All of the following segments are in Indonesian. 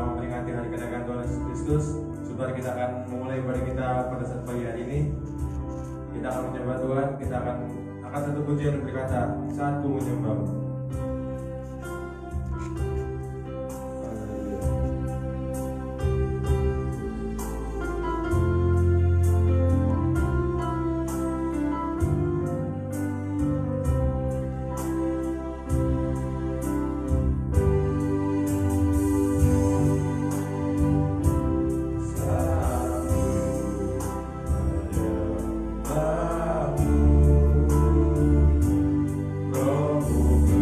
memperingati hari kedatangan Tuhan Yesus Kristus. Saudara, kita akan memulai ibadah kita pada saat pagi hari ini. Kita akan menyembah Tuhan, kita akan satu pujian yang berkata, "Saatku menyembah." Oh,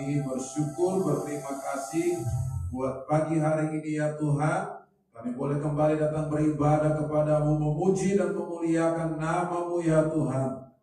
kami bersyukur, berterima kasih buat pagi hari ini ya Tuhan. Kami boleh kembali datang beribadah kepadamu, memuji dan memuliakan nama-Mu ya Tuhan.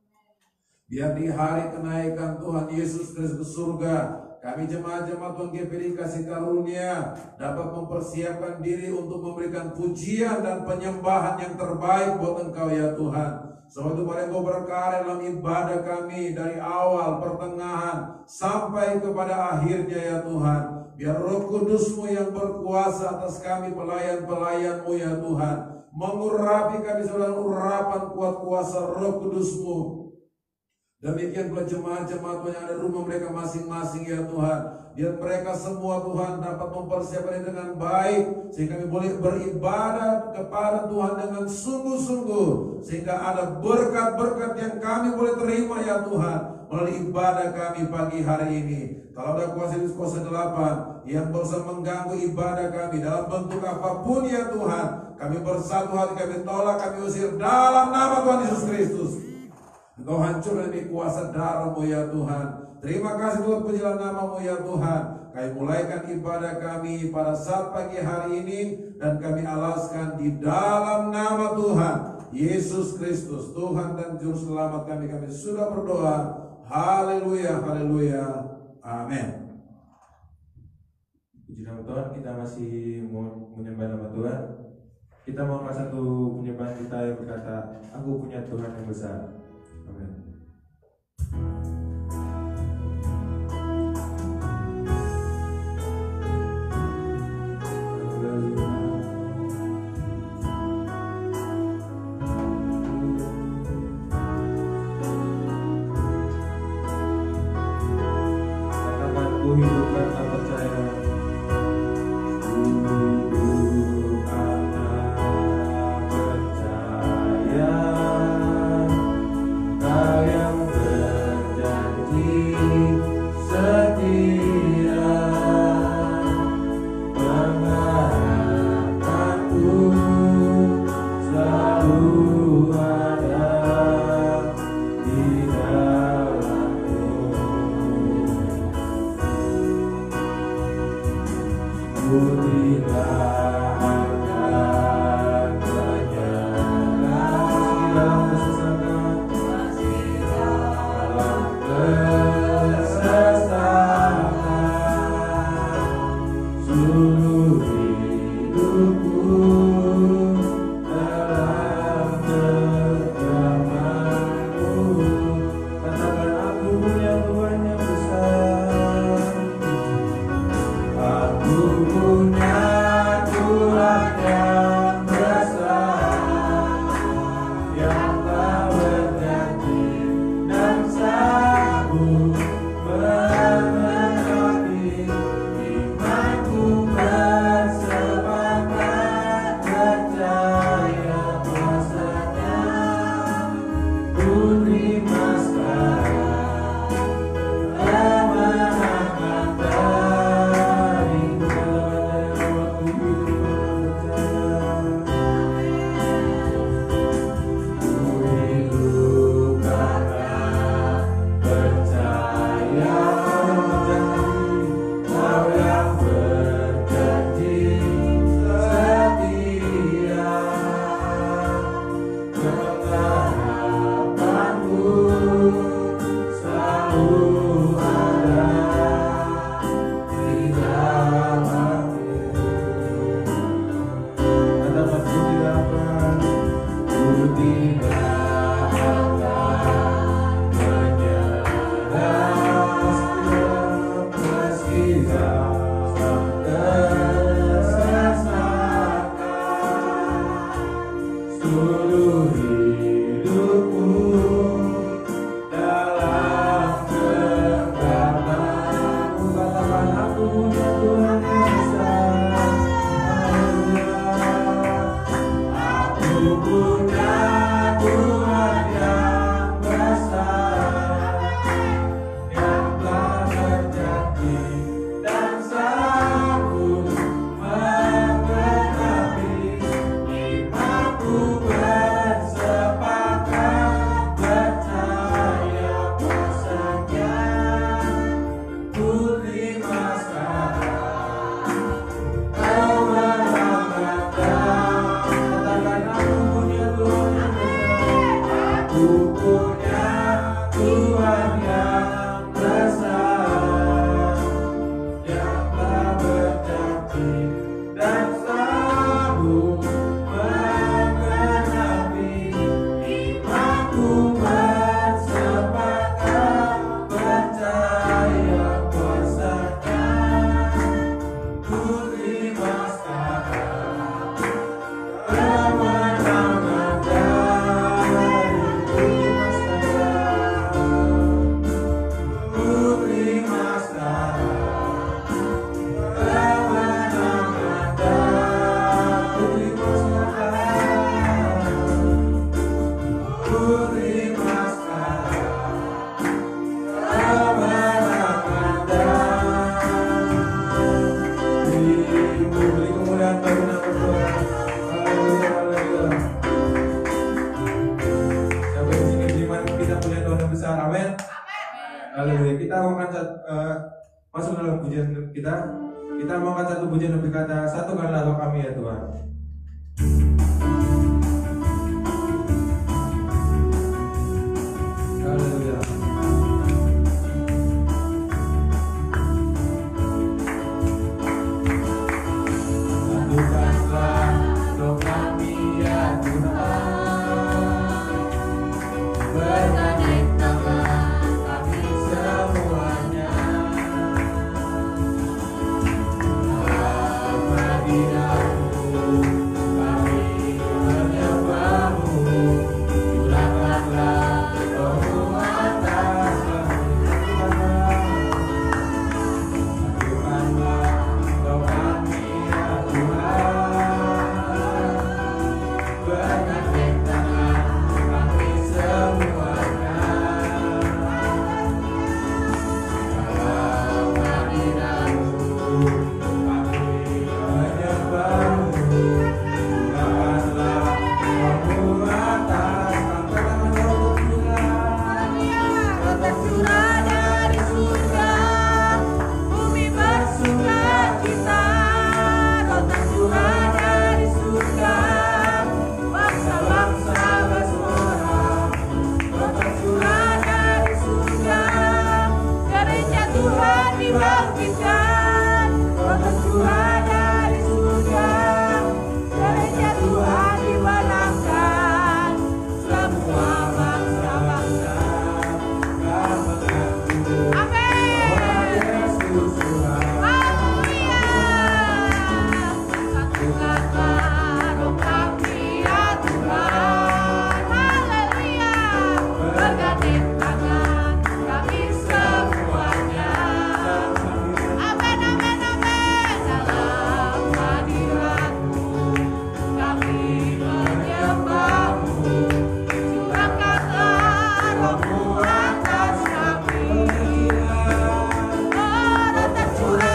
Biar di hari kenaikan Tuhan Yesus Kristus ke surga, kami jemaat-jemaat Tuhan GPD kasih karunia dapat mempersiapkan diri untuk memberikan pujian dan penyembahan yang terbaik buat Engkau ya Tuhan. Sebab itu mari Engkau berkarya dalam ibadah kami dari awal, pertengahan, sampai kepada akhirnya ya Tuhan. Biar Roh Kudus-Mu yang berkuasa atas kami pelayan-pelayan-Mu ya Tuhan. Mengurapi kami dengan urapan kuat kuasa Roh Kudus-Mu. Demikian pula jemaat-jemaat yang ada di rumah mereka masing-masing ya Tuhan. Biar mereka semua Tuhan dapat mempersiapkan dengan baik, sehingga kami boleh beribadah kepada Tuhan dengan sungguh-sungguh, sehingga ada berkat-berkat yang kami boleh terima ya Tuhan melalui ibadah kami pagi hari ini. Kalau ada kuasa 8 yang berusaha mengganggu ibadah kami dalam bentuk apapun ya Tuhan, kami bersatu hati, kami tolak, kami usir dalam nama Tuhan Yesus Kristus. Engkau hancurkan demi kuasa darah-Mu ya Tuhan. Terima kasih Tuhan, pujilah nama-Mu ya Tuhan. Kami mulaikan ibadah kami pada saat pagi hari ini, dan kami alaskan di dalam nama Tuhan Yesus Kristus, Tuhan dan Juru Selamat kami. Kami sudah berdoa. Haleluya, haleluya, amin. Puji nama Tuhan, kita masih mau menyembah nama Tuhan. Kita mau angkat satu penyembahan kita yang berkata, Aku punya Tuhan yang besar. Amin. Katakan ku hidup karena percaya. Ku hidup karena percaya. Kau yang berjanji setia, pengharapanku selalu ada di dalam-Mu. Ku tidak akan menyerah dalam kesesakan. Seluruh hidupku dalam genggaman-Mu. Katakan aku punya Tuhan yang besar. Aku punya Tuhan melalui pujian kita. Kita mau angkat satu pujian dan berkata, satukanlah roh kami ya Tuhan. Haleluya. Satukanlah roh kami ya Tuhan, bergandeng tangan kami semuanya. Dalam hadirat-Mu kami menyembah-Mu, curahkanlah Roh-Mu atas kami. Satukanlah roh kami ya Tuhan, bergandeng tangan kami semuanya. Dalam hadirat-Mu kami menyembah-Mu, curahkanlah Roh-Mu atas kami. Roh tercurah dari surga, bumi bersukacita. Roh tercurah dari surga, bangsa-bangsa bersorak. Roh tercurah dari surga, gereja Tuhan dibangkitkan. Roh tercurah dari surga, gereja Tuhan dimenangkan. Semua bangsa-bangsa. Amin. Haleluya. Satukanlah roh kami ya Tuhan. Haleluya. Bergandeng tangan kami semuanya. Amin, amin, amin. Dalam hadirat-Mu kami menyembah-Mu, curahkanlah Roh-Mu atas kami. Roh tercurah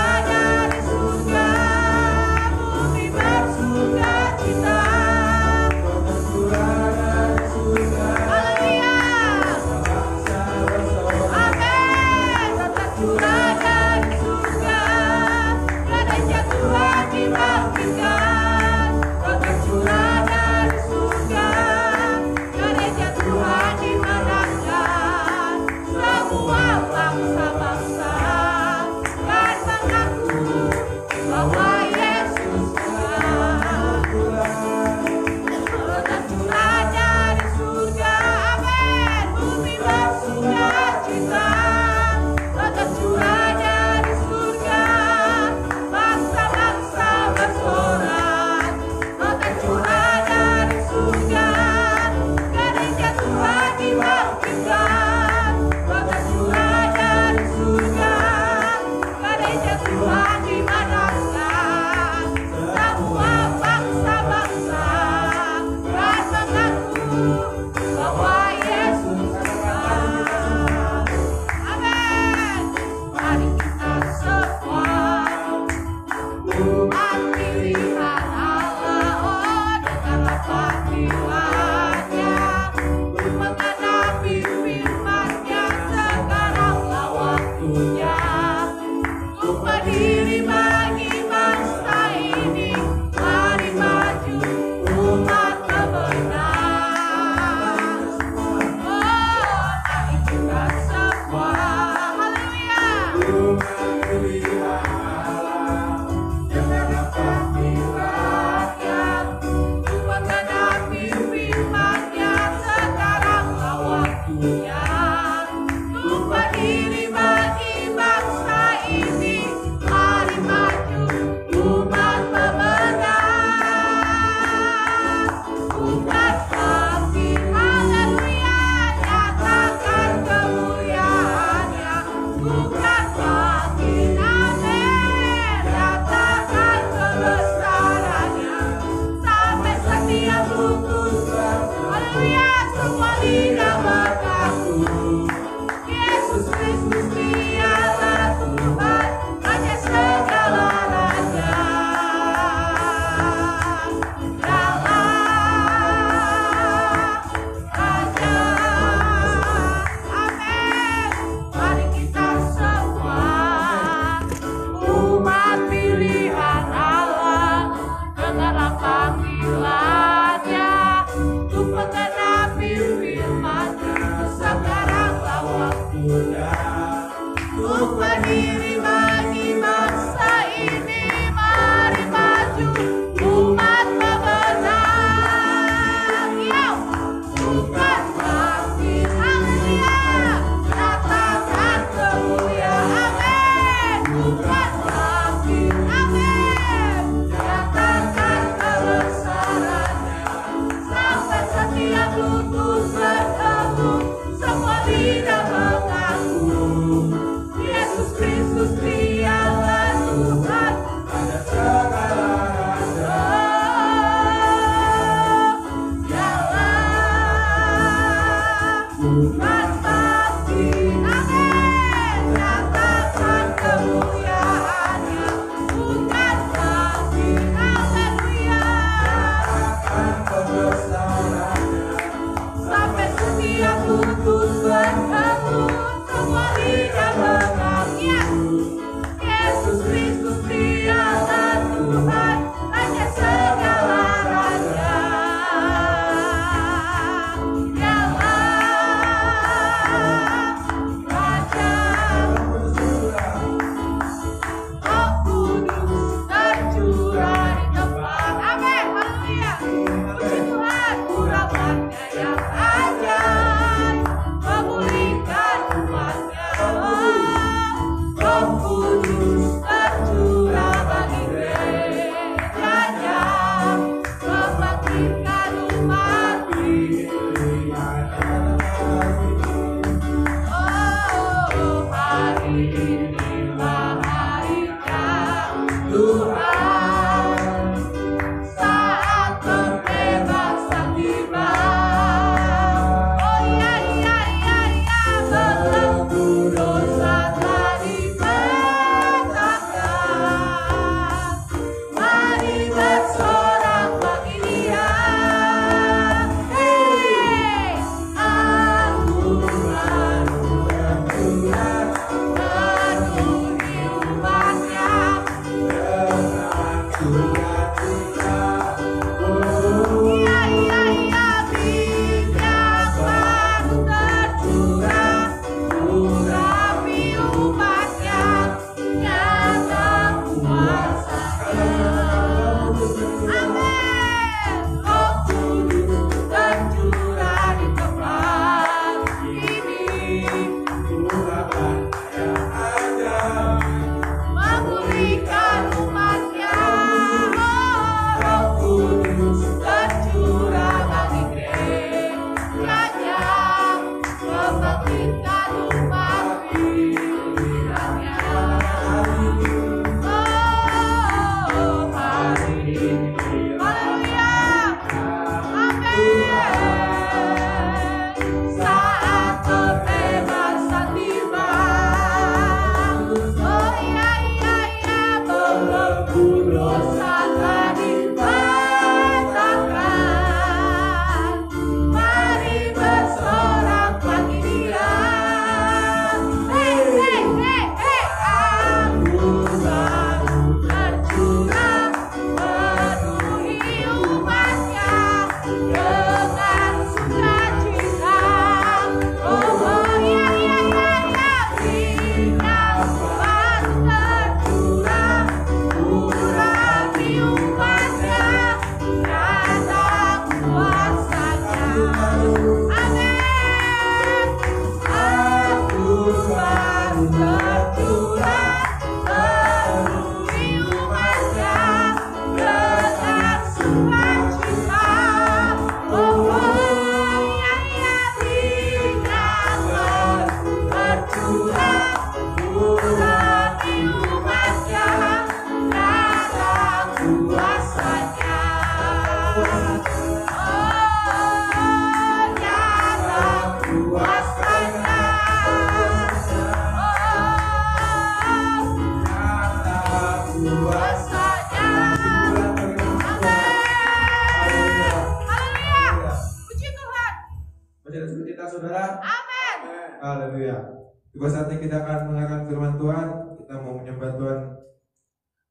Juga saatnya kita akan mendengarkan firman Tuhan. Kita mau menyembah Tuhan.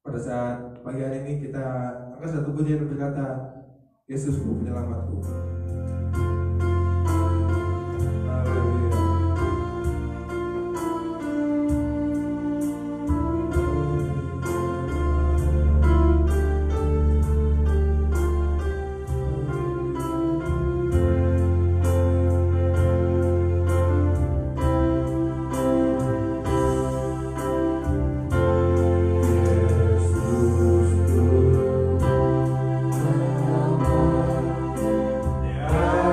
Pada saat pagi hari ini kita angkat satu pujian dan berkata, Yesusku penyelamatku. Haleluya. Yeah.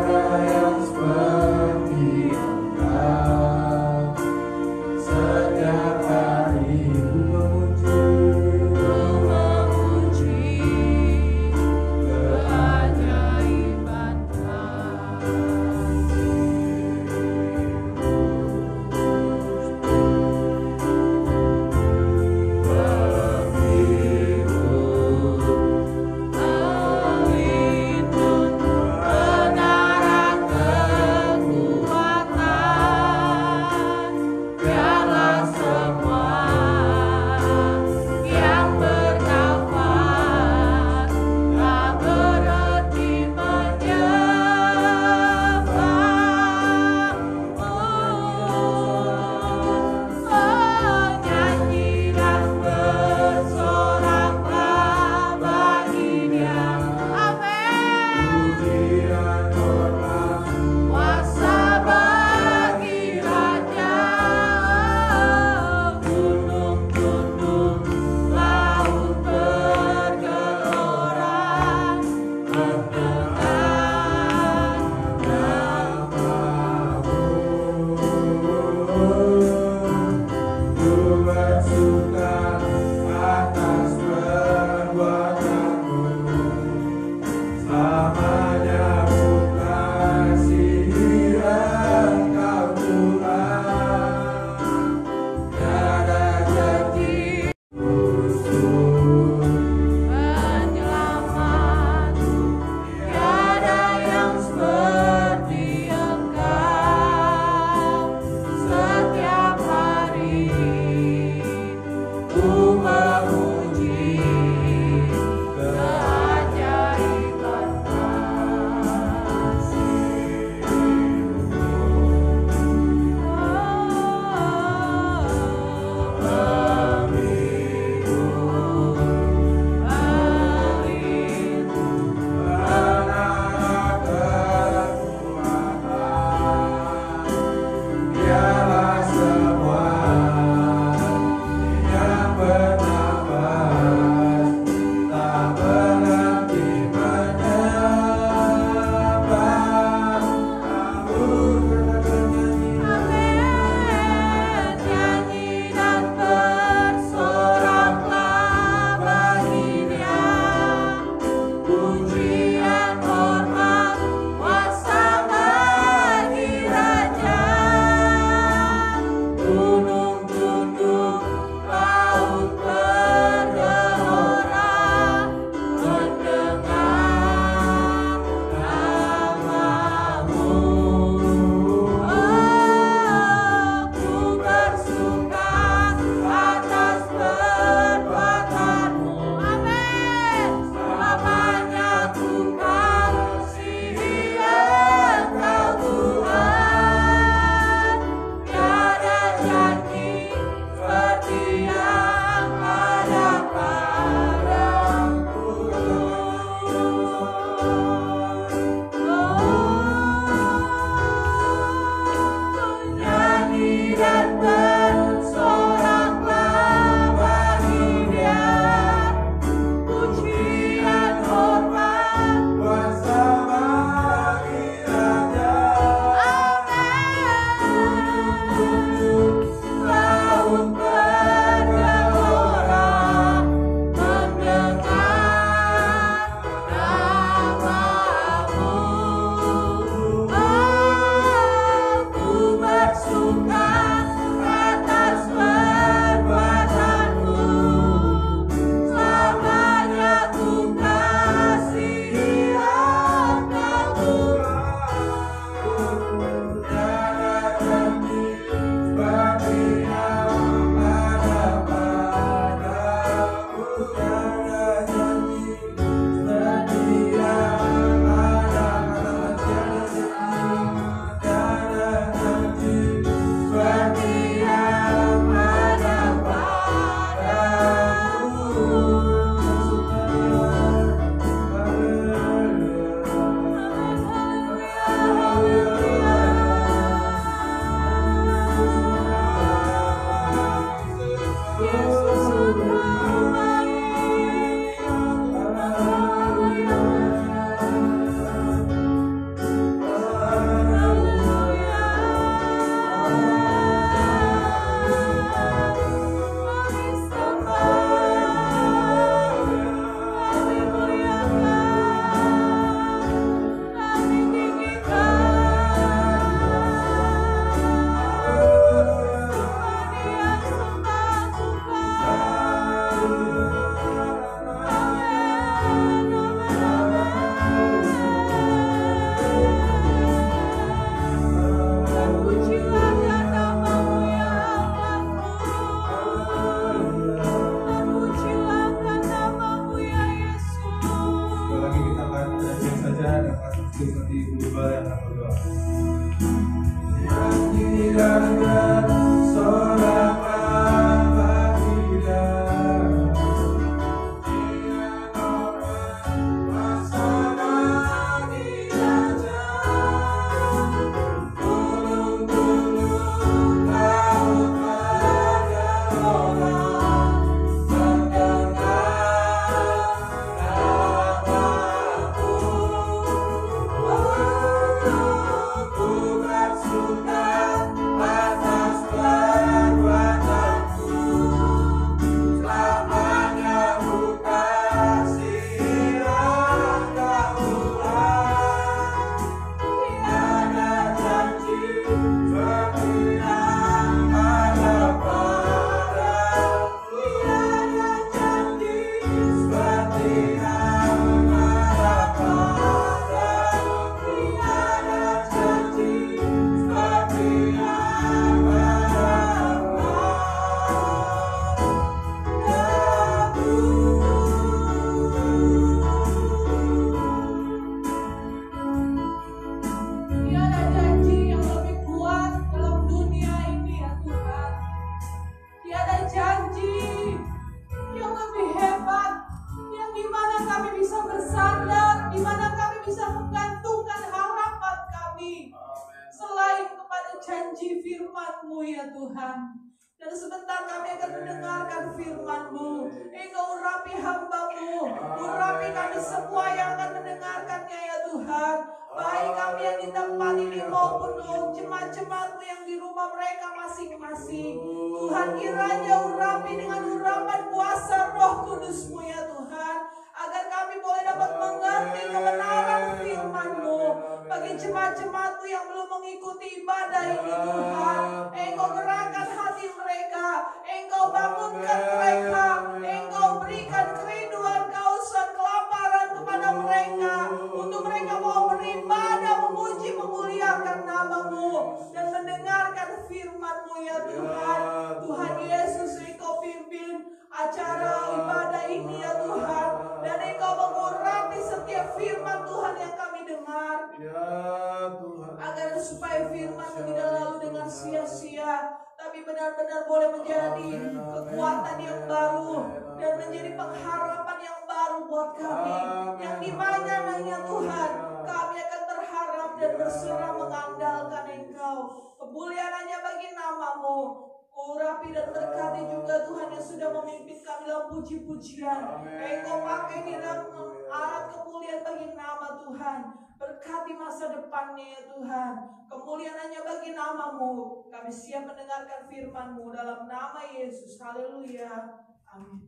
Siap mendengarkan firman-Mu dalam nama Yesus. Haleluya. Amin.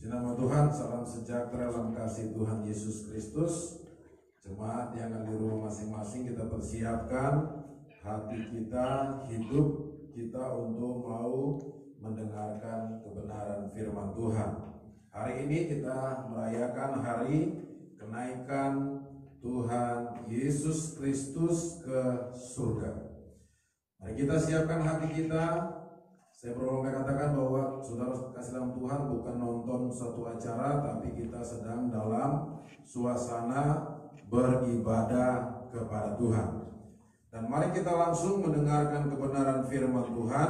Nama Tuhan, salam sejahtera dalam kasih Tuhan Yesus Kristus. Jemaat yang ada di rumah masing-masing, kita persiapkan hati kita, hidup kita untuk mau mendengarkan kebenaran firman Tuhan. Hari ini kita merayakan hari kenaikan Tuhan Yesus Kristus ke surga. Mari kita siapkan hati kita. Saya berulang katakan bahwa saudara kasih dalam Tuhan bukan nonton suatu acara, tapi kita sedang dalam suasana beribadah kepada Tuhan. Dan mari kita langsung mendengarkan kebenaran firman Tuhan.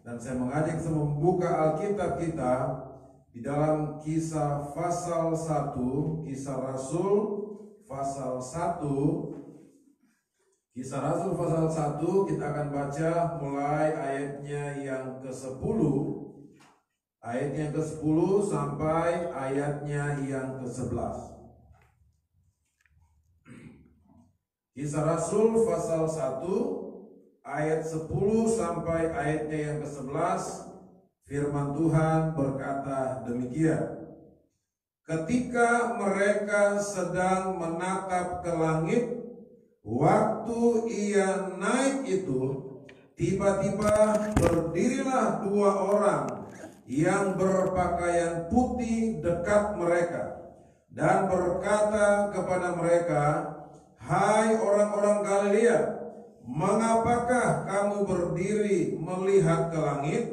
Dan saya mengajak kita membuka Alkitab kita di dalam Kisah pasal 1, Kisah Rasul pasal 1, Kisah Rasul pasal 1 kita akan baca mulai ayatnya yang ke-10. Ayatnya ke-10 sampai ayatnya yang ke-11. Kisah Rasul pasal 1 ayat 10 sampai ayatnya yang ke-11. Firman Tuhan berkata demikian. Ketika mereka sedang menatap ke langit, waktu ia naik itu, tiba-tiba berdirilah dua orang yang berpakaian putih dekat mereka dan berkata kepada mereka, "Hai orang-orang Galilea, mengapakah kamu berdiri melihat ke langit?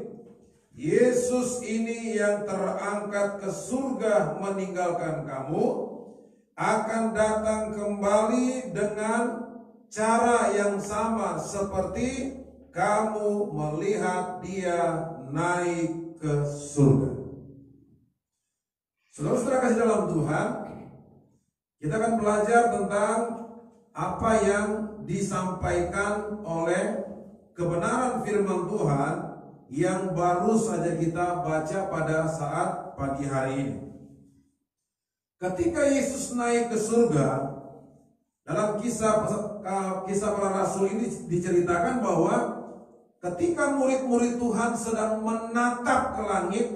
Yesus ini yang terangkat ke surga meninggalkan kamu, akan datang kembali dengan cara yang sama seperti kamu melihat dia naik ke surga." Saudara-saudara kasih dalam Tuhan, kita akan belajar tentang apa yang disampaikan oleh kebenaran firman Tuhan yang baru saja kita baca pada saat pagi hari ini. Ketika Yesus naik ke surga, dalam kisah para rasul ini diceritakan bahwa ketika murid-murid Tuhan sedang menatap ke langit,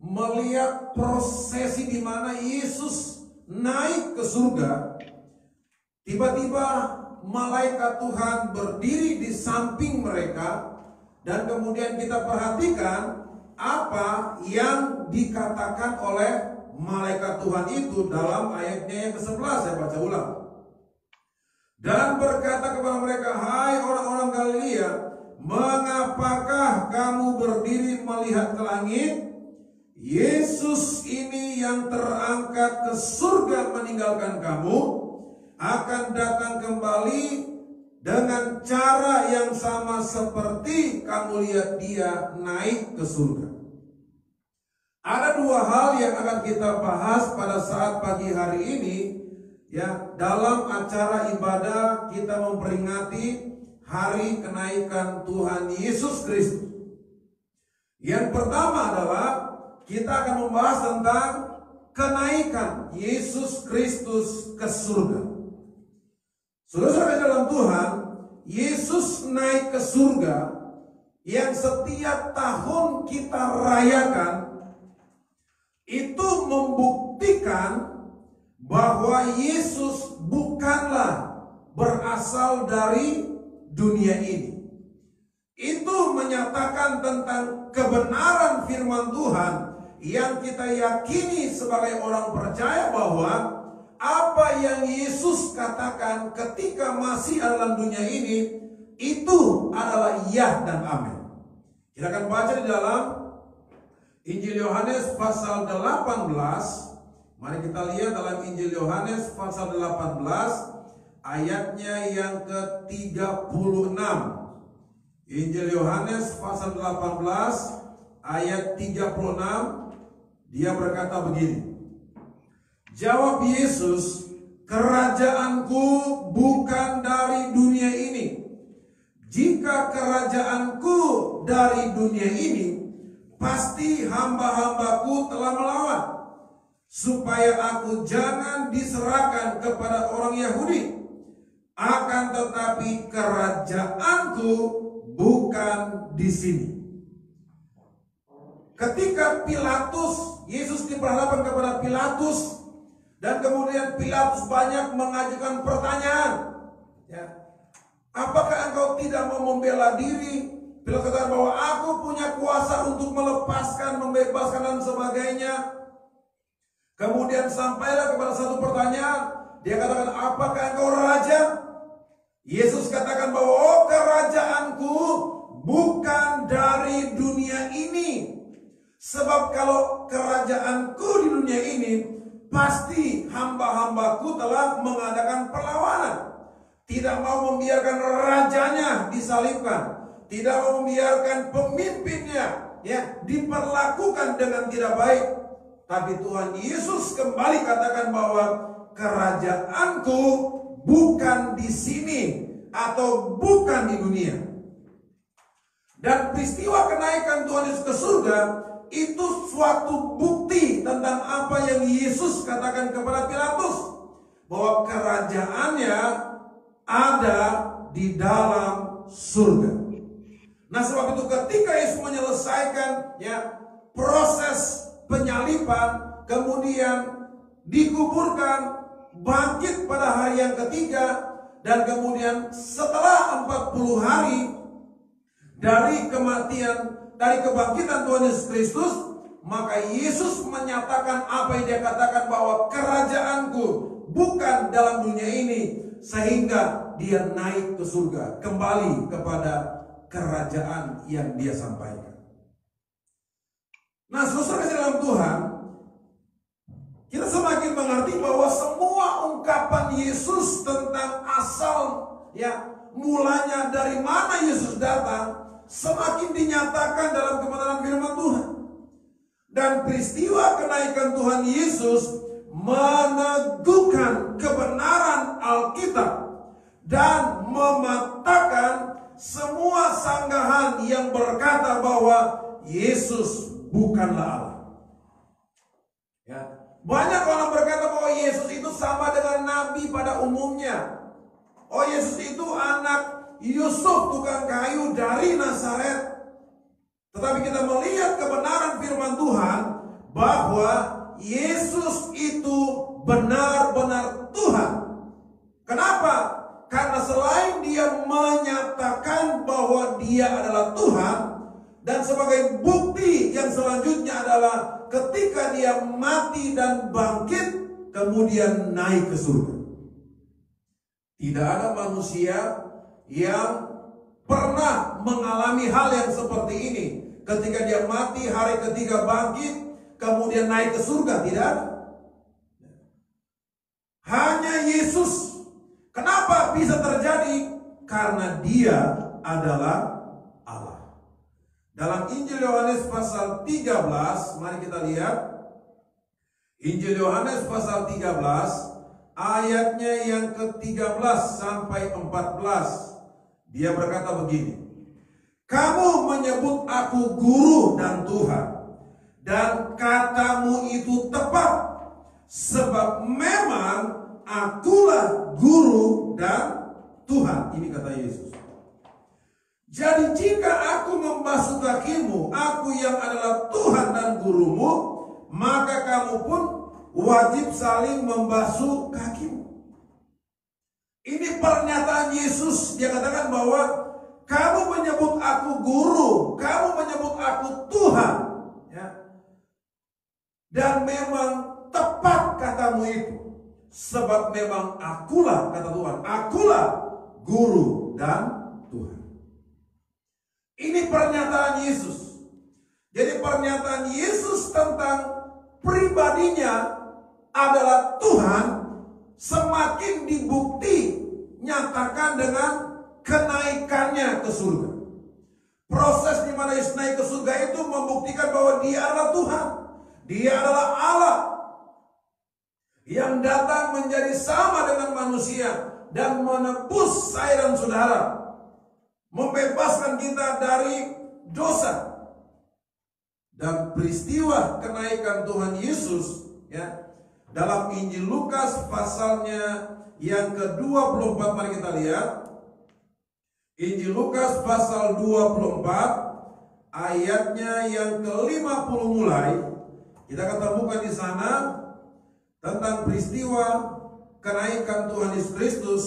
melihat prosesi di mana Yesus naik ke surga, tiba-tiba malaikat Tuhan berdiri di samping mereka. Dan kemudian kita perhatikan apa yang dikatakan oleh malaikat Tuhan itu dalam ayatnya yang ke-11. Saya baca ulang. Dan berkata kepada mereka, "Hai orang-orang Galilea, mengapakah kamu berdiri melihat ke langit? Yesus ini yang terangkat ke surga meninggalkan kamu, akan datang kembali dengan cara yang sama seperti kamu lihat dia naik ke surga." Ada dua hal yang akan kita bahas pada saat pagi hari ini, ya, dalam acara ibadah kita memperingati hari kenaikan Tuhan Yesus Kristus. Yang pertama adalah kita akan membahas tentang kenaikan Yesus Kristus ke surga. Saudara-saudara dalam Tuhan, Yesus naik ke surga yang setiap tahun kita rayakan, itu membuktikan bahwa Yesus bukanlah berasal dari dunia ini. Itu menyatakan tentang kebenaran firman Tuhan yang kita yakini sebagai orang percaya bahwa apa yang Yesus katakan ketika masih dalam dunia ini, itu adalah ya dan amin. Kita akan baca di dalam Injil Yohanes pasal 18. Mari kita lihat dalam Injil Yohanes pasal 18 ayatnya yang ke-36. Injil Yohanes pasal 18 ayat 36, dia berkata begini. Jawab Yesus, "Kerajaanku bukan dari dunia ini. Jika kerajaanku dari dunia ini, pasti hamba-hambaku telah melawan, supaya aku jangan diserahkan kepada orang Yahudi. Akan tetapi kerajaanku bukan di sini." Ketika Pilatus, Yesus diperhadapkan kepada Pilatus, dan kemudian Pilatus banyak mengajukan pertanyaan, ya, apakah engkau tidak mau membela diri? Pilatus katakan bahwa aku punya kuasa untuk melepaskan, membebaskan dan sebagainya. Kemudian sampailah kepada satu pertanyaan, dia katakan, apakah engkau raja? Yesus katakan bahwa kerajaanku bukan dari dunia ini. Sebab kalau kerajaanku di dunia ini, pasti hamba-hambaku telah mengadakan perlawanan. Tidak mau membiarkan rajanya disalibkan. Tidak mau membiarkan pemimpinnya, ya, diperlakukan dengan tidak baik. Tapi Tuhan Yesus kembali katakan bahwa kerajaanku bukan di sini. atau bukan di dunia. Dan peristiwa kenaikan Tuhan Yesus ke surga itu suatu bukti tentang apa yang Yesus katakan kepada Pilatus, bahwa kerajaannya ada di dalam surga. Nah, sebab itu ketika Yesus menyelesaikan proses penyaliban, kemudian dikuburkan, bangkit pada hari yang ketiga, dan kemudian setelah 40 hari dari kebangkitan Tuhan Yesus Kristus, maka Yesus menyatakan apa yang dia katakan, bahwa kerajaanku bukan dalam dunia ini, sehingga dia naik ke surga, kembali kepada kerajaan yang dia sampaikan. Nah, saudara dalam Tuhan, kita semakin mengerti bahwa semua ungkapan Yesus tentang asal mulanya dari mana Yesus datang semakin dinyatakan dalam kebenaran firman Tuhan. Dan peristiwa kenaikan Tuhan Yesus meneguhkan kebenaran Alkitab dan mematahkan semua sanggahan yang berkata bahwa Yesus bukanlah Allah. Banyak orang berkata bahwa Yesus itu sama dengan nabi pada umumnya. Oh, Yesus itu anak Yusuf tukang kayu dari Nazaret. Tetapi kita melihat kebenaran firman Tuhan bahwa Yesus itu benar-benar Tuhan. Kenapa? Karena selain dia menyatakan bahwa dia adalah Tuhan, dan sebagai bukti yang selanjutnya adalah ketika dia mati dan bangkit, kemudian naik ke surga. Tidak ada manusia yang pernah mengalami hal yang seperti ini. Ketika dia mati, hari ketiga bangkit, kemudian naik ke surga. Tidak ada. Hanya Yesus. Kenapa bisa terjadi? Karena dia adalah Allah. Dalam Injil Yohanes pasal 13, mari kita lihat. Injil Yohanes pasal 13, ayatnya yang ke-13 sampai 14. Dia berkata begini. Kamu menyebut aku guru dan Tuhan, dan katamu itu tepat, sebab memang akulah guru dan Tuhan. Ini kata Yesus. Jadi jika aku membasuh kakimu, aku yang adalah Tuhan dan gurumu, maka kamu pun wajib saling membasuh kakimu. Ini pernyataan Yesus. Dia katakan bahwa kamu menyebut aku guru, kamu menyebut aku Tuhan, dan memang tepat katamu itu. Sebab memang akulah, kata Tuhan, akulah guru dan Tuhan. Ini pernyataan Yesus. Jadi pernyataan Yesus tentang pribadinya adalah Tuhan semakin dibukti nyatakan dengan kenaikannya ke surga. Proses di mana Yesus naik ke surga itu membuktikan bahwa dia adalah Tuhan. Dia adalah Allah yang datang menjadi sama dengan manusia dan menebus saya dan saudara, membebaskan kita dari dosa. Dan peristiwa kenaikan Tuhan Yesus dalam Injil Lukas pasalnya yang ke-24, mari kita lihat. Injil Lukas pasal 24 ayatnya yang ke-50 mulai. Kita ketemukan di sana tentang peristiwa kenaikan Tuhan Yesus Kristus.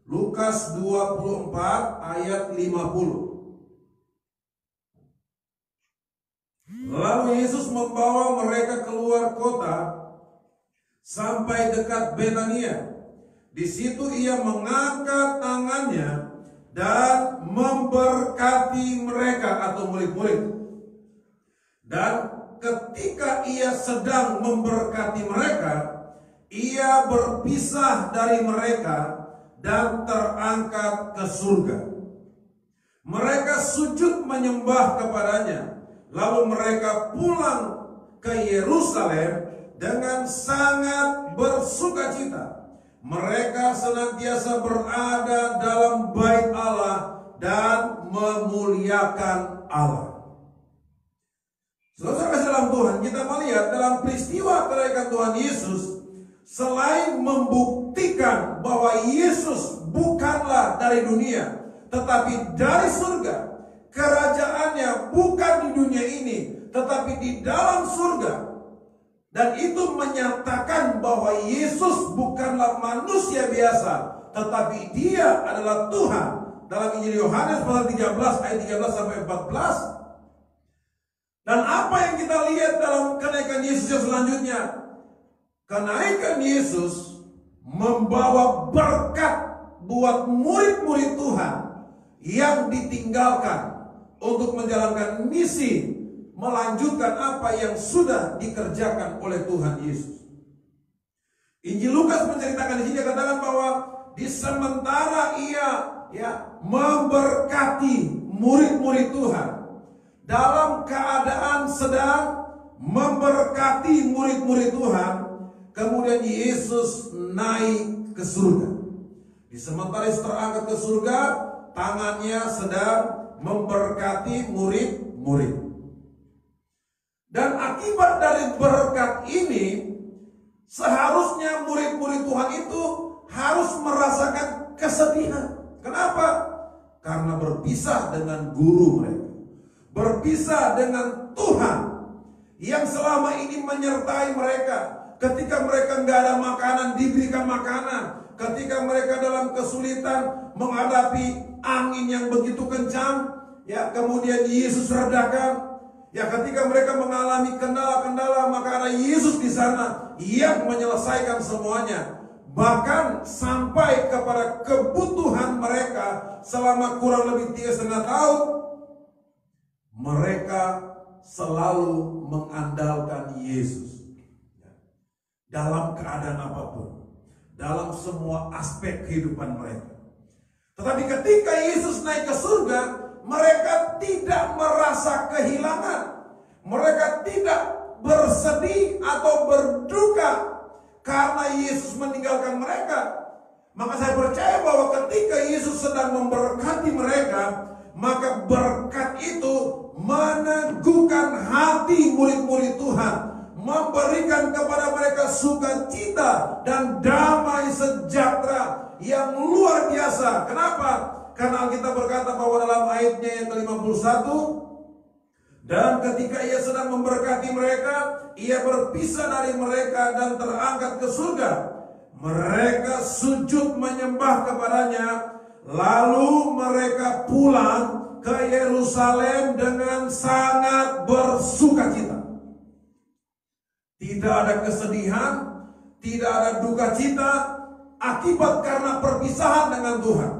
Lukas 24 ayat 50. Lalu Yesus membawa mereka keluar kota sampai dekat Betania. Di situ ia mengangkat tangannya dan memberkati mereka atau murid-murid. Dan ketika ia sedang memberkati mereka, ia berpisah dari mereka dan terangkat ke surga. Mereka sujud menyembah kepadanya. Lalu mereka pulang ke Yerusalem dengan sangat bersukacita, mereka senantiasa berada dalam bait Allah dan memuliakan Allah. Saudara dalam Tuhan, kita melihat dalam peristiwa kenaikan Tuhan Yesus, selain membuktikan bahwa Yesus bukanlah dari dunia, tetapi dari surga, kerajaannya bukan di dunia ini, tetapi di dalam surga. Dan itu menyatakan bahwa Yesus bukanlah manusia biasa, tetapi dia adalah Tuhan. Dalam Injil Yohanes pasal 13 ayat 13 sampai 14. Dan apa yang kita lihat dalam kenaikan Yesus yang selanjutnya? Kenaikan Yesus membawa berkat buat murid-murid Tuhan yang ditinggalkan untuk menjalankan misi, melanjutkan apa yang sudah dikerjakan oleh Tuhan Yesus. Injil Lukas menceritakan di sini, katakan bahwa di sementara ia memberkati murid-murid Tuhan, dalam keadaan sedang memberkati murid-murid Tuhan, kemudian Yesus naik ke surga. Di sementara Yesus terangkat ke surga, tangannya sedang memberkati murid-murid. Dan akibat dari berkat ini, seharusnya murid-murid Tuhan itu harus merasakan kesedihan. Kenapa? Karena berpisah dengan guru mereka, berpisah dengan Tuhan yang selama ini menyertai mereka. Ketika mereka nggak ada makanan, diberikan makanan. Ketika mereka dalam kesulitan menghadapi angin yang begitu kencang, kemudian Yesus redakan. Ketika mereka mengalami kendala-kendala, maka ada Yesus di sana yang menyelesaikan semuanya. Bahkan sampai kepada kebutuhan mereka selama kurang lebih 3,5 tahun, mereka selalu mengandalkan Yesus dalam keadaan apapun, dalam semua aspek kehidupan mereka. Tetapi ketika Yesus naik ke surga, mereka tidak merasa kehilangan. Mereka tidak bersedih atau berduka karena Yesus meninggalkan mereka. Maka saya percaya bahwa ketika Yesus sedang memberkati mereka, maka berkat itu meneguhkan hati murid-murid Tuhan, memberikan kepada mereka sukacita dan damai sejahtera yang luar biasa. Kenapa? Karena Alkitab berkata bahwa dalam ayatnya yang ke-51, dan ketika ia sedang memberkati mereka, ia berpisah dari mereka dan terangkat ke surga. Mereka sujud menyembah kepadanya, lalu mereka pulang ke Yerusalem dengan sangat bersukacita. Tidak ada kesedihan, tidak ada duka cita akibat karena perpisahan dengan Tuhan.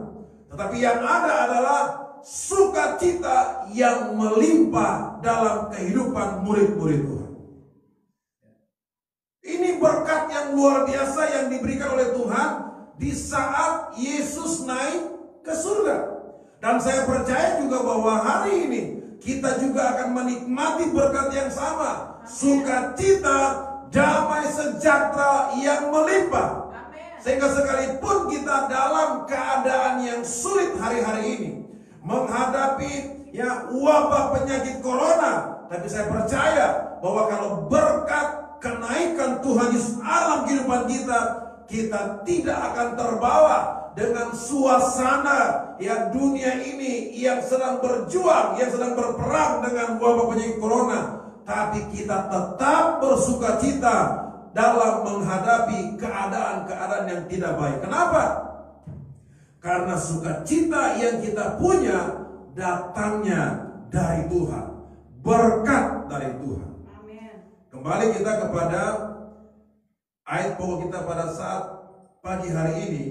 Tetapi yang ada adalah sukacita yang melimpah dalam kehidupan murid-murid Tuhan. Ini berkat yang luar biasa yang diberikan oleh Tuhan di saat Yesus naik ke surga. Dan saya percaya juga bahwa hari ini kita juga akan menikmati berkat yang sama, sukacita, damai sejahtera yang melimpah. Sehingga sekalipun kita dalam keadaan yang sulit hari-hari ini, menghadapi wabah penyakit corona, tapi saya percaya bahwa kalau berkat kenaikan Tuhan Yesus alam kehidupan kita, kita tidak akan terbawa dengan suasana dunia ini yang sedang berjuang, yang sedang berperang dengan wabah penyakit corona. Tapi kita tetap bersukacita dalam menghadapi keadaan-keadaan yang tidak baik. Kenapa? Karena sukacita yang kita punya datangnya dari Tuhan, berkat dari Tuhan. Amin. Kembali kita kepada ayat pokok kita pada saat pagi hari ini,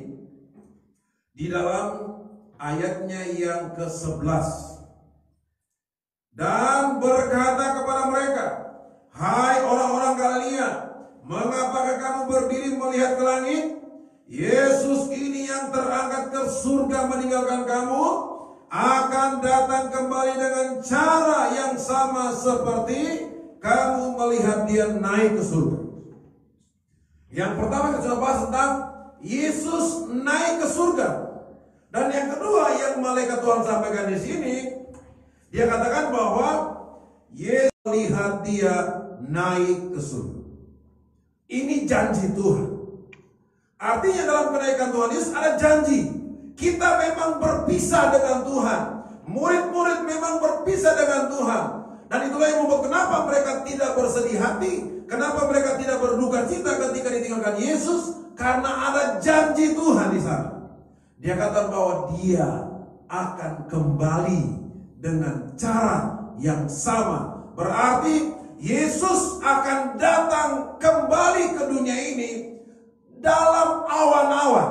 di dalam ayatnya yang ke-11. Dan berkata kepada mereka, hai orang-orang Galilea, mengapakah kamu berdiri melihat ke langit? Yesus ini yang terangkat ke surga meninggalkan kamu, akan datang kembali dengan cara yang sama seperti kamu melihat dia naik ke surga. Yang pertama kita coba bahas tentang Yesus naik ke surga. Dan yang kedua yang malaikat Tuhan sampaikan di sini, dia katakan bahwa Yesus melihat dia naik ke surga. Ini janji Tuhan. Artinya dalam kenaikan Tuhan Yesus ada janji. Kita memang berpisah dengan Tuhan. Murid-murid memang berpisah dengan Tuhan. Dan itulah yang membuat kenapa mereka tidak bersedih hati. Kenapa mereka tidak berduka cita ketika ditinggalkan Yesus. Karena ada janji Tuhan di sana. Dia katakan bahwa dia akan kembali dengan cara yang sama. Berarti Yesus akan datang kembali ke dunia ini dalam awan-awan.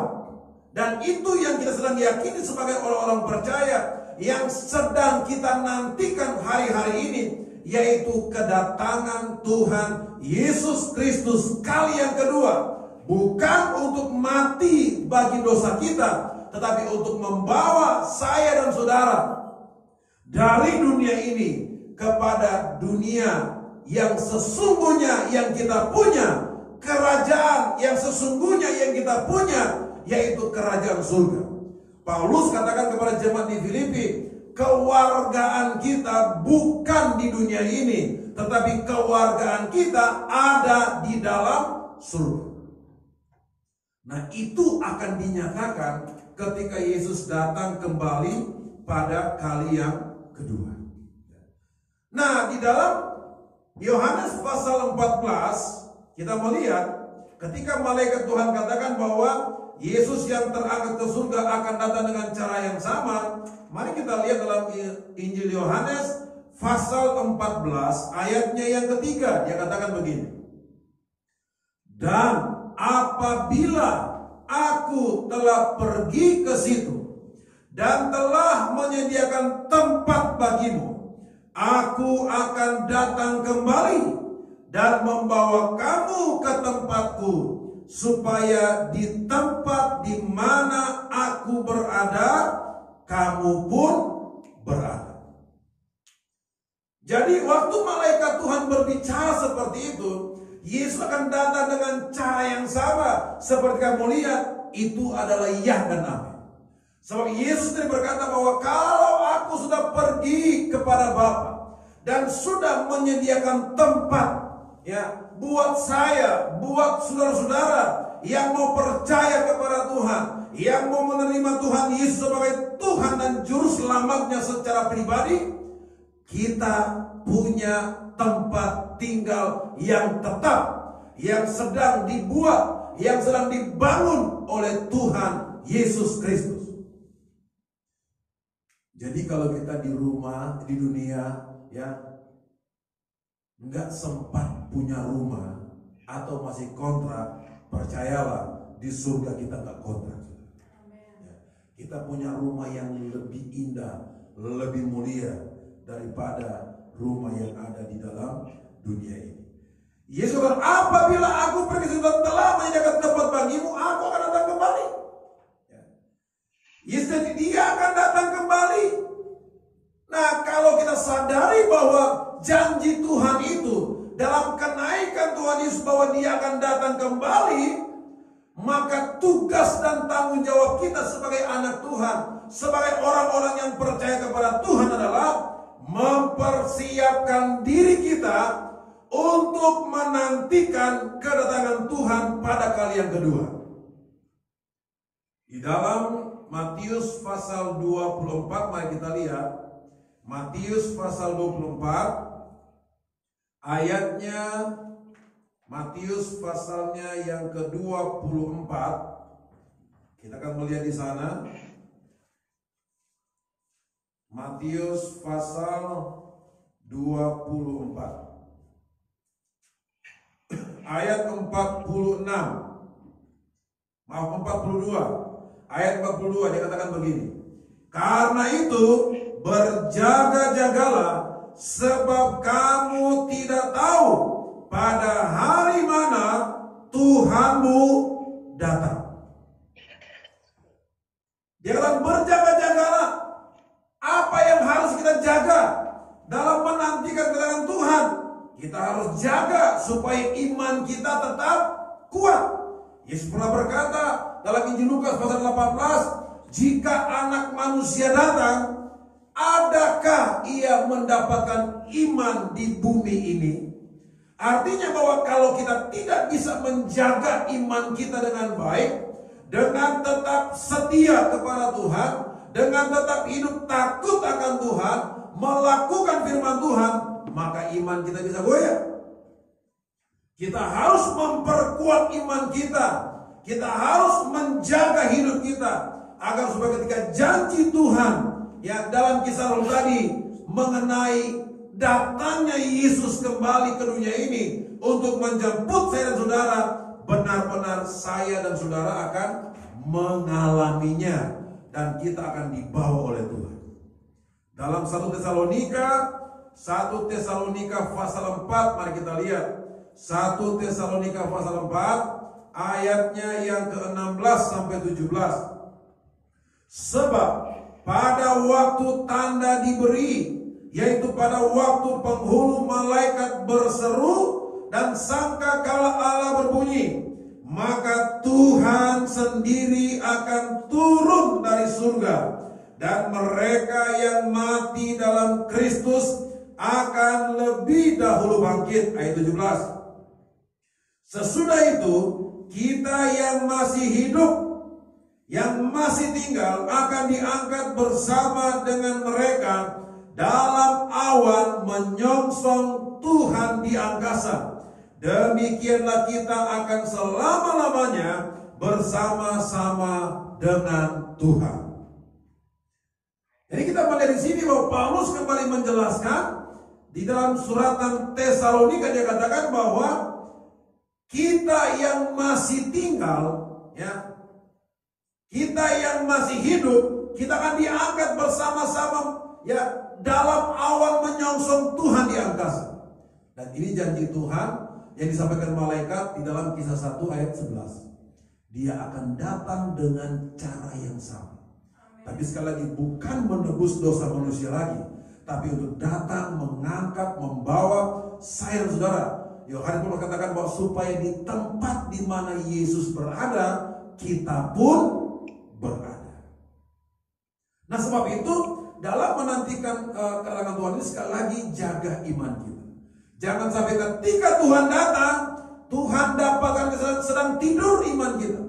Dan itu yang kita sedang yakini sebagai orang-orang percaya, yang sedang kita nantikan hari-hari ini, yaitu kedatangan Tuhan Yesus Kristus kali yang kedua. Bukan untuk mati bagi dosa kita, tetapi untuk membawa saya dan saudara dari dunia ini kepada dunia yang sesungguhnya yang kita punya, kerajaan yang sesungguhnya yang kita punya, yaitu kerajaan surga. Paulus katakan kepada jemaat di Filipi, kewargaan kita bukan di dunia ini, tetapi kewargaan kita ada di dalam surga. Nah, itu akan dinyatakan ketika Yesus datang kembali pada kali yang kedua. Nah, di dalam Yohanes pasal 14 kita melihat ketika malaikat Tuhan katakan bahwa Yesus yang terangkat ke surga akan datang dengan cara yang sama. Mari kita lihat dalam Injil Yohanes pasal 14 ayatnya yang ketiga. Dia katakan begini. Dan apabila aku telah pergi ke situ dan telah menyediakan tempat bagimu, aku akan datang kembali dan membawa kamu ke tempatku, supaya di tempat di mana aku berada, kamu pun berada. Jadi waktu malaikat Tuhan berbicara seperti itu, Yesus akan datang dengan cara yang sama. Seperti kamu lihat, itu adalah ya dan amin. Sebab Yesus tadi berkata bahwa kalau aku sudah pergi kepada Bapa dan sudah menyediakan tempat, ya, buat saya, buat saudara-saudara yang mau percaya kepada Tuhan, yang mau menerima Tuhan Yesus sebagai Tuhan dan Juru Selamatnya secara pribadi, kita punya tempat tinggal yang tetap, yang sedang dibuat, yang sedang dibangun oleh Tuhan Yesus Kristus. Jadi kalau kita di rumah, di dunia, ya, nggak sempat punya rumah atau masih kontrak, percayalah di surga kita nggak kontrak. Ya, kita punya rumah yang lebih indah, lebih mulia daripada rumah yang ada di dalam dunia ini. Yesus berkata, apabila aku pergi dan telah menyediakan tempat bagimu, aku akan datang kembali. Ya. Yesus jadi dia akan datang kembali. Nah, kalau kita sadari bahwa janji Tuhan itu dalam kenaikan Tuhan Yesus bahwa dia akan datang kembali, maka tugas dan tanggung jawab kita sebagai anak Tuhan, sebagai orang-orang yang percaya kepada Tuhan adalah mempersiapkan diri kita untuk menantikan kedatangan Tuhan pada kali yang kedua. Di dalam Matius pasal 24, mari kita lihat Matius pasal 24 ayatnya, Matius pasalnya yang ke-24. Kita akan melihat di sana Matius pasal 24 ayat 46. Maaf, 42. Ayat 42 dia katakan begini. Karena itu berjaga-jagalah, sebab kamu tidak tahu pada hari mana Tuhanmu datang. Dia katakan berjaga-jagalah. Apa yang harus kita jaga dalam menantikan kedatangan Tuhan? Kita harus jaga supaya iman kita tetap kuat. Yesus pernah berkata dalam Injil Lukas pasal 18, jika Anak Manusia datang, adakah ia mendapatkan iman di bumi ini? Artinya bahwa kalau kita tidak bisa menjaga iman kita dengan baik, dengan tetap setia kepada Tuhan, dengan tetap hidup takut akan Tuhan, melakukan firman Tuhan, maka iman kita bisa goyah. Kita harus memperkuat iman kita. Kita harus menjaga hidup kita agar supaya ketika janji Tuhan yang dalam kisah Rasul tadi mengenai datangnya Yesus kembali ke dunia ini untuk menjemput saya dan saudara, benar-benar saya dan saudara akan mengalaminya dan kita akan dibawa oleh Tuhan. Dalam 1 Tesalonika pasal 4, mari kita lihat 1 Tesalonika pasal 4 ayatnya yang ke-16 sampai 17. Sebab pada waktu tanda diberi, yaitu pada waktu penghulu malaikat berseru dan sangkakala Allah berbunyi, maka Tuhan sendiri akan turun dari surga, dan mereka yang mati dalam Kristus akan lebih dahulu bangkit. Ayat 17. Sesudah itu kita yang masih hidup, yang masih tinggal, akan diangkat bersama dengan mereka dalam awan menyongsong Tuhan di angkasa. Demikianlah kita akan selama-lamanya bersama-sama dengan Tuhan. Jadi kita melihat di sini bahwa Paulus kembali menjelaskan di dalam suratan Tesalonika, dia katakan bahwa kita yang masih tinggal, ya, kita yang masih hidup, kita akan diangkat bersama-sama, ya, dalam awan menyongsong Tuhan di angkasa. Dan ini janji Tuhan yang disampaikan malaikat di dalam Kisah 1 ayat 11. Dia akan datang dengan cara yang sama. Tapi sekali lagi bukan menebus dosa manusia lagi, tapi untuk datang, mengangkat, membawa saya dan saudara. Yohanes pun katakan bahwa supaya di tempat di mana Yesus berada, kita pun berada. Nah, sebab itu dalam menantikan kedatangan Tuhan ini, sekali lagi jaga iman kita. Jangan sampai ketika Tuhan datang, Tuhan dapatkan sedang tidur iman kita.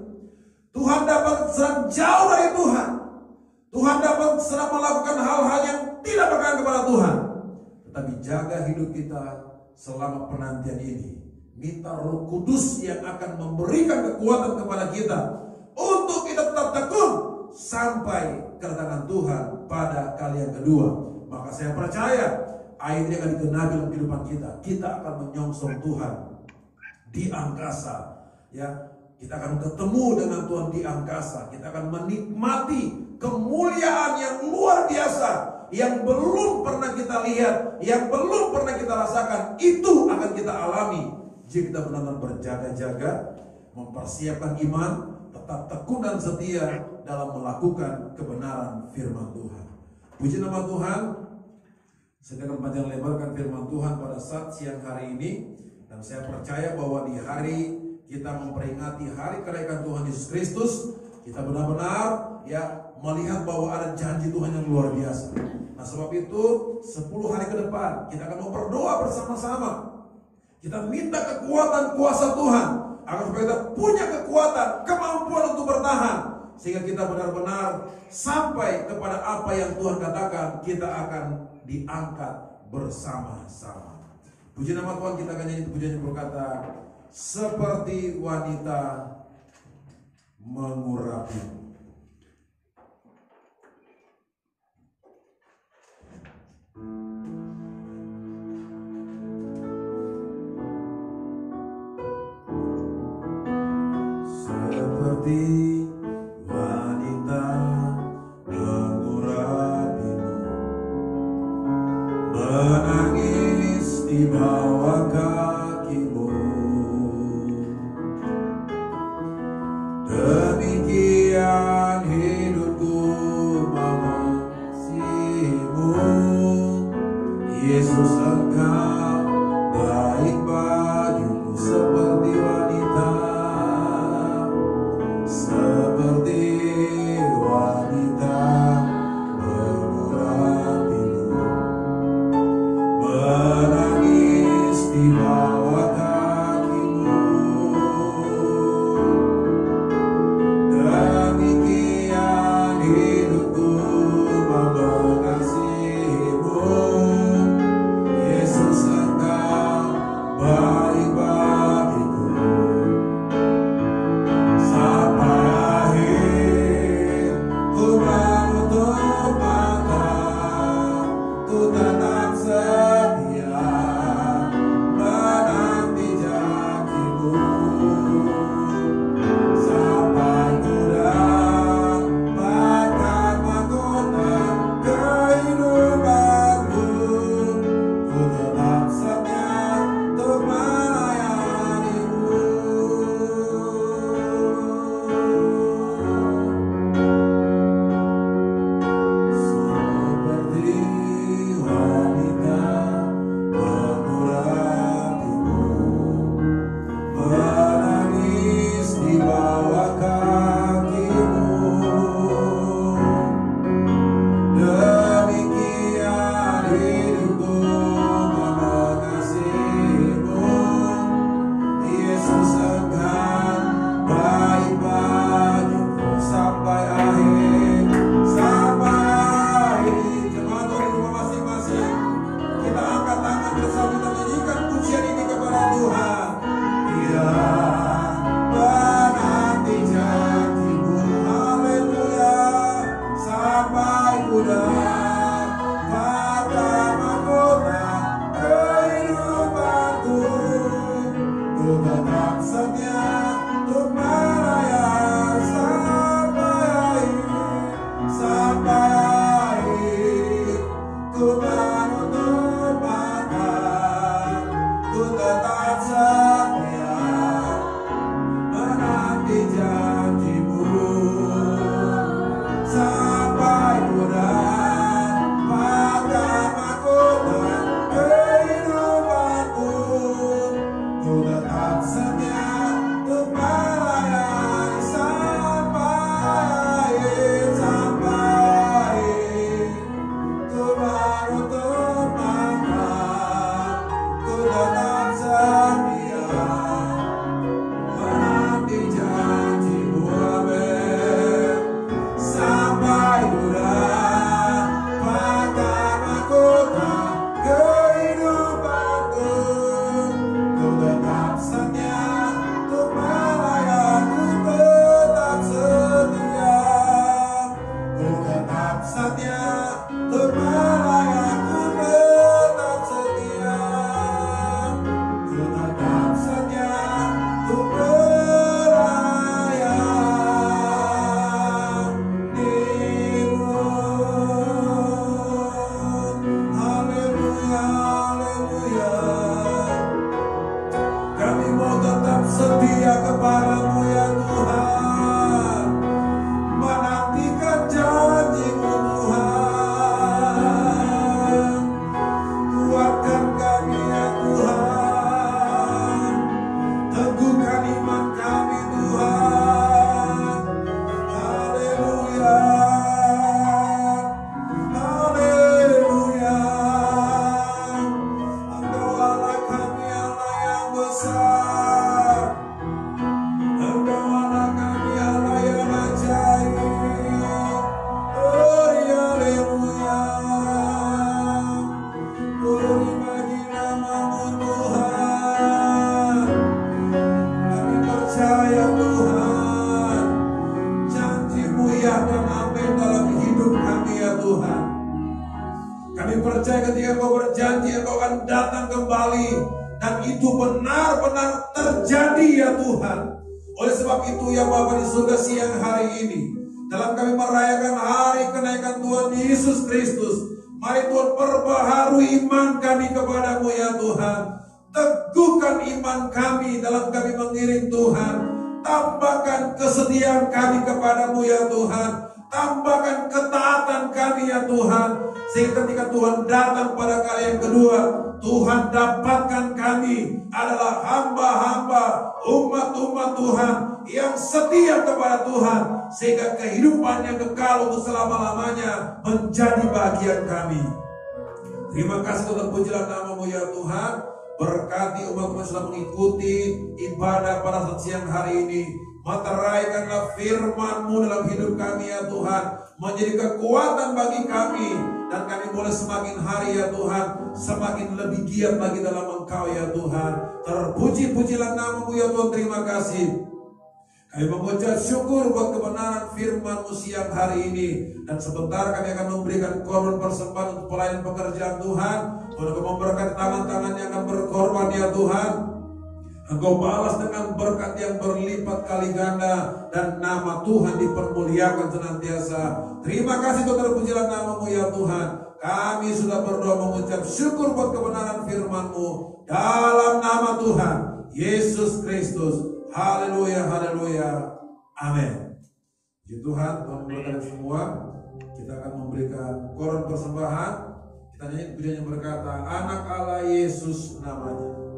Tuhan dapat sedang jauh dari Tuhan. Tuhan dapat sedang melakukan hal-hal yang tidak berkenan kepada Tuhan. Tetapi jaga hidup kita selama penantian ini. Minta Roh Kudus yang akan memberikan kekuatan kepada kita untuk kita tetap tekun sampai kedatangan Tuhan pada kali yang kedua. Maka saya percaya akhirnya akan digenapi dalam kehidupan kita. Kita akan menyongsong Tuhan di angkasa, ya. Kita akan ketemu dengan Tuhan di angkasa. Kita akan menikmati kemuliaan yang luar biasa yang belum pernah kita lihat, yang belum pernah kita rasakan. Itu akan kita alami jika kita benar-benar berjaga-jaga, mempersiapkan iman, tetap tekun dan setia dalam melakukan kebenaran firman Tuhan. Puji nama Tuhan. Saya akan panjang lebarkan firman Tuhan pada saat siang hari ini, dan saya percaya bahwa di hari kita memperingati hari kelahiran Tuhan Yesus Kristus, kita benar-benar, ya, melihat bahwa ada janji Tuhan yang luar biasa. Nah, sebab itu 10 hari ke depan kita akan mau berdoa bersama-sama. Kita minta kekuatan kuasa Tuhan agar supaya kita punya kekuatan, kemampuan untuk bertahan, sehingga kita benar-benar sampai kepada apa yang Tuhan katakan, kita akan diangkat bersama-sama. Puji nama Tuhan. Kita akan nyanyi pujian yang berkata, seperti wanita mengurapi. Seperti wanita mengurapimu, menangis di bawah kakimu. Demikian hidupku mengasihimu, Yesus, Engkau baik bagiku. Seperti wanita, Kesetiaan kami kepadamu ya Tuhan, tambahkan ketaatan kami ya Tuhan, sehingga ketika Tuhan datang pada kali yang kedua, Tuhan dapatkan kami adalah hamba-hamba, umat-umat Tuhan yang setia kepada Tuhan, sehingga kehidupan yang kekal untuk selama-lamanya menjadi bagian kami. Terima kasih untuk pujilah namamu ya Tuhan. Berkati umat-umat yang sudah mengikuti ibadah pada siang hari ini. Meteraikanlah firman-Mu dalam hidup kami ya Tuhan, menjadi kekuatan bagi kami, dan kami boleh semakin hari ya Tuhan, semakin lebih giat lagi dalam Engkau ya Tuhan. Terpuji-pujilah namamu ya Tuhan, terima kasih. Kami mengucap syukur buat kebenaran firman-Mu siang hari ini, dan sebentar kami akan memberikan korban persembahan untuk pelayanan pekerjaan Tuhan. Untuk memberkati tangan-tangan yang akan berkorban ya Tuhan, Engkau balas dengan berkat yang berlipat kali ganda, dan nama Tuhan dipermuliakan senantiasa. Terima kasih Tuhan, terpujilah namamu ya Tuhan. Kami sudah berdoa mengucap syukur buat kebenaran firman-Mu dalam nama Tuhan Yesus Kristus. Haleluya, haleluya, amin. Puji Tuhan, Tuhan memberkati semua. Kita akan memberikan koran persembahan. Kita nyanyi pujian yang berkata, Anak Allah Yesus namanya.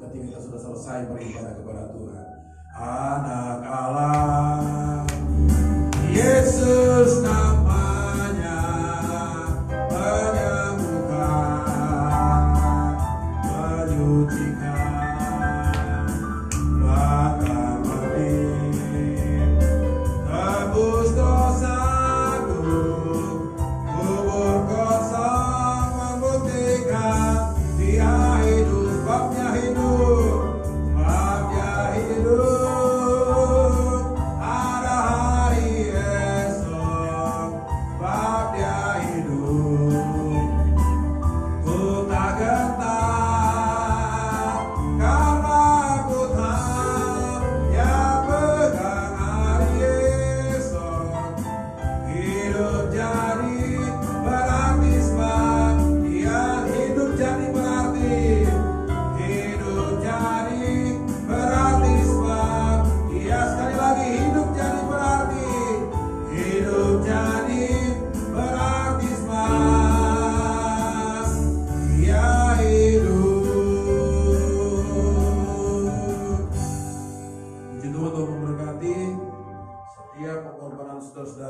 Ketika kita sudah selesai beribadah kepada Tuhan. Anak Allah Yesus nama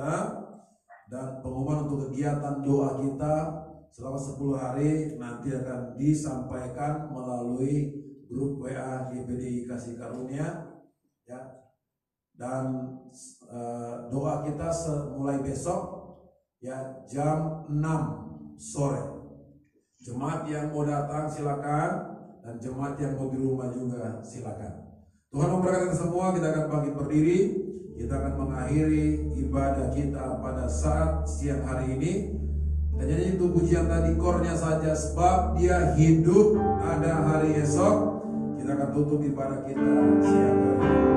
saudara. Dan pengumuman untuk kegiatan doa kita selama 10 hari nanti akan disampaikan melalui grup WA GPDI Kasih Karunia, ya. Dan doa kita mulai besok, ya, jam 6 sore. Jemaat yang mau datang silakan, dan jemaat yang mau di rumah juga silakan. Tuhan memberkati semua. Kita akan bangkit berdiri. Kita akan mengakhiri ibadah kita pada saat siang hari ini. Dan nyanyi itu pujian tadi kornya saja, sebab dia hidup ada hari esok. Kita akan tutup ibadah kita siang hari ini.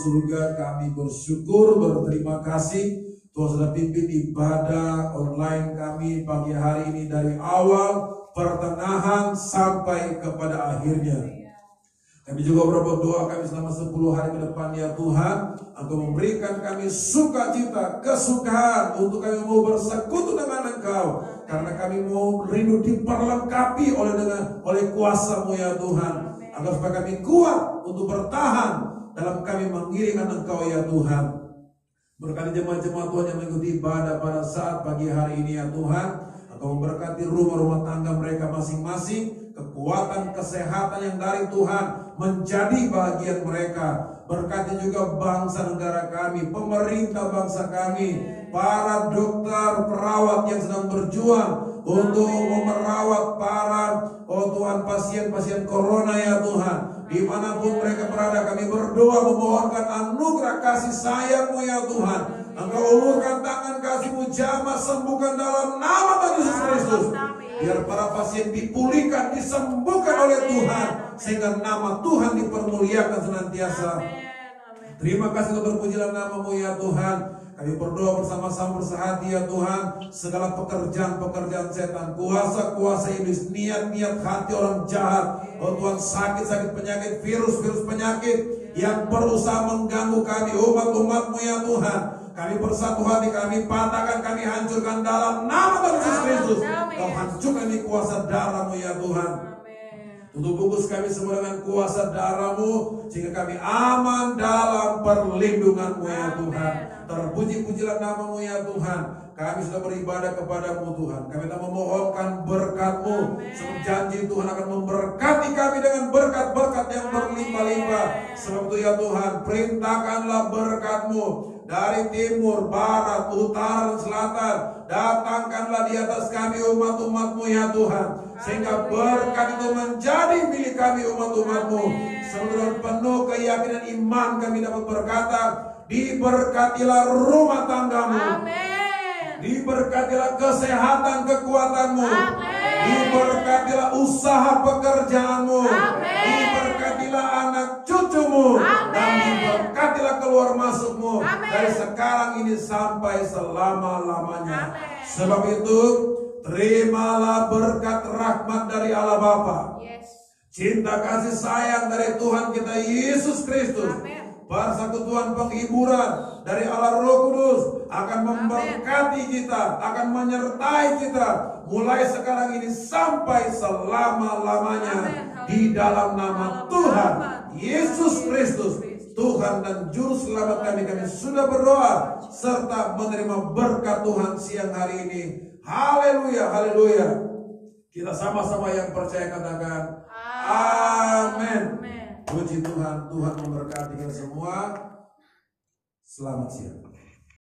surga, kami bersyukur, berterima kasih Tuhan sudah pimpin ibadah online kami pagi hari ini dari awal, pertengahan sampai kepada akhirnya. Kami juga berdoa kami selama 10 hari ke depan ya Tuhan, Engkau memberikan kami sukacita, kesukaan untuk kami mau bersekutu dengan Engkau, karena kami mau rindu diperlengkapi oleh kuasa-Mu ya Tuhan, agar supaya kami kuat untuk bertahan dalam kami mengiringkan Engkau ya Tuhan. Berkati jemaat-jemaat Tuhan yang mengikuti ibadah pada saat pagi hari ini ya Tuhan, Engkau memberkati rumah-rumah tangga mereka masing-masing, kekuatan, kesehatan yang dari Tuhan menjadi bagian mereka. Berkati juga bangsa negara kami, pemerintah bangsa kami, para dokter, perawat yang sedang berjuang untuk merawat para Tuhan pasien-pasien corona ya Tuhan. Dimanapun mereka berada, kami berdoa memohonkan anugerah kasih sayang-Mu ya Tuhan. Engkau ulurkan tangan kasih-Mu, jamah sembuhkan dalam nama Tuhan Yesus Kristus. Biar para pasien dipulihkan, disembuhkan oleh Tuhan, sehingga nama Tuhan dipermuliakan senantiasa. Terima kasih untuk terpujilah nama-Mu ya Tuhan. Kami berdoa bersama-sama bersehati ya Tuhan. Segala pekerjaan-pekerjaan setan, kuasa-kuasa iblis, niat-niat hati orang jahat, oh Tuhan, sakit-sakit penyakit, virus-virus penyakit yang berusaha mengganggu kami, umat-umat-Mu ya Tuhan, kami bersatu hati, kami patahkan, kami hancurkan dalam nama Tuhan Yesus Kristus. Kau hancurkan di kuasa darah-Mu ya Tuhan. Tutup bungkus kami semua dengan kuasa darah-Mu, sehingga kami aman dalam perlindungan-Mu ya Tuhan. Terpuji-pujilah nama-Mu ya Tuhan. Kami sudah beribadah kepada-Mu Tuhan. Kami telah memohonkan berkat-Mu. Sebab janji Tuhan akan memberkati kami dengan berkat-berkat yang berlimpah-limpah. Sebab itu ya Tuhan, perintahkanlah berkat-Mu dari timur, barat, utara, dan selatan. Datangkanlah di atas kami umat-umat-Mu ya Tuhan, sehingga berkat itu menjadi milik kami umat-umat-Mu. Seluruh penuh keyakinan iman kami dapat berkata, diberkatilah rumah tanggamu, diberkatilah kesehatan kekuatanmu, diberkatilah usaha pekerjaanmu, diberkatilah anak cucumu, dan diberkatilah keluar masukmu dari sekarang ini sampai selama-lamanya. Sebab itu terimalah berkat rahmat dari Allah Bapa, cinta kasih sayang dari Tuhan kita Yesus Kristus, persekutuan penghiburan dari Allah Roh Kudus akan memberkati kita, akan menyertai kita mulai sekarang ini sampai selama-lamanya. Di dalam nama Tuhan Yesus Kristus, Tuhan dan Juru Selamat kami sudah berdoa serta menerima berkat Tuhan siang hari ini. Haleluya, haleluya. Kita sama-sama yang percaya katakan amin. Puji Tuhan, Tuhan memberkati kita semua. Selamat siang.